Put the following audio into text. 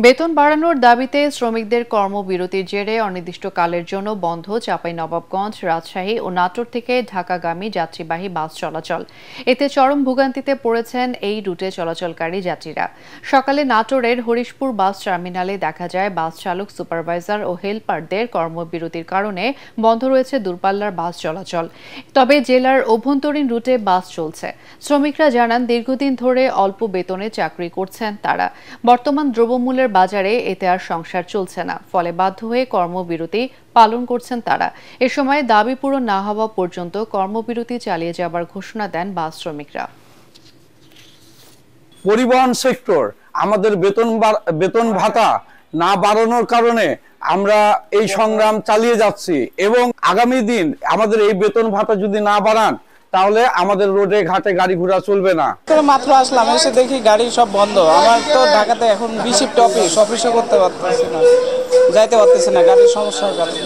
বেতন বাড়ানোর দাবিতে শ্রমিকদের কর্মবিরতির জেরে অনির্দিষ্টকালের জন্য বন্ধ চাঁপাইনবাবগঞ্জ, রাজশাহী ও নাটোর থেকে ঢাকাগামী যাত্রীবাহী বাস চলাচল। এতে চরম ভোগান্তিতে পড়েছেন এই রুটে চলাচলকারী যাত্রীরা। সকালে নাটোরের হরিশপুর বাস টার্মিনালে দেখা যায় বাস চালক, সুপারভাইজার ও হেলপারদের কর্মবিরতির কারণে বন্ধ রয়েছে দূরপাল্লার বাস চলাচল। তবে জেলার অভ্যন্তরীণ রুটে বাস চলছে। শ্রমিকরা জানান, দীর্ঘদিন ধরে অল্প বেতনে চাকরি করছেন তারা। বর্তমান দ্রব্যমূল্যের বাজারে এতে আর সংসার চলছে না, ফলে বাধ্য হয়ে কর্মবিরতি পালন করছেন তারা। এ সময় দাবি পূরণ না হওয়া পর্যন্ত কর্মবিরতি চালিয়ে যাবার ঘোষণা দেন বাস শ্রমিকরা। পরিবহন সেক্টর আমাদের বেতন ভাতা না বাড়ানোর কারণে আমরা এই সংগ্রাম চালিয়ে যাচ্ছি এবং আগামী দিন আমাদের এই বেতন ভাতা যদি না বাড়ান তাহলে আমাদের রোডে ঘাটে গাড়ি ঘোড়া চলবে না। মাত্র আসলাম, এসে দেখি গাড়ি সব বন্ধ। আমার তো ঢাকাতে এখন 20 শিফট অফিসও করতে পারতেছি না, যাইতে পারতেছি না গাড়ির সমস্যার কারণে।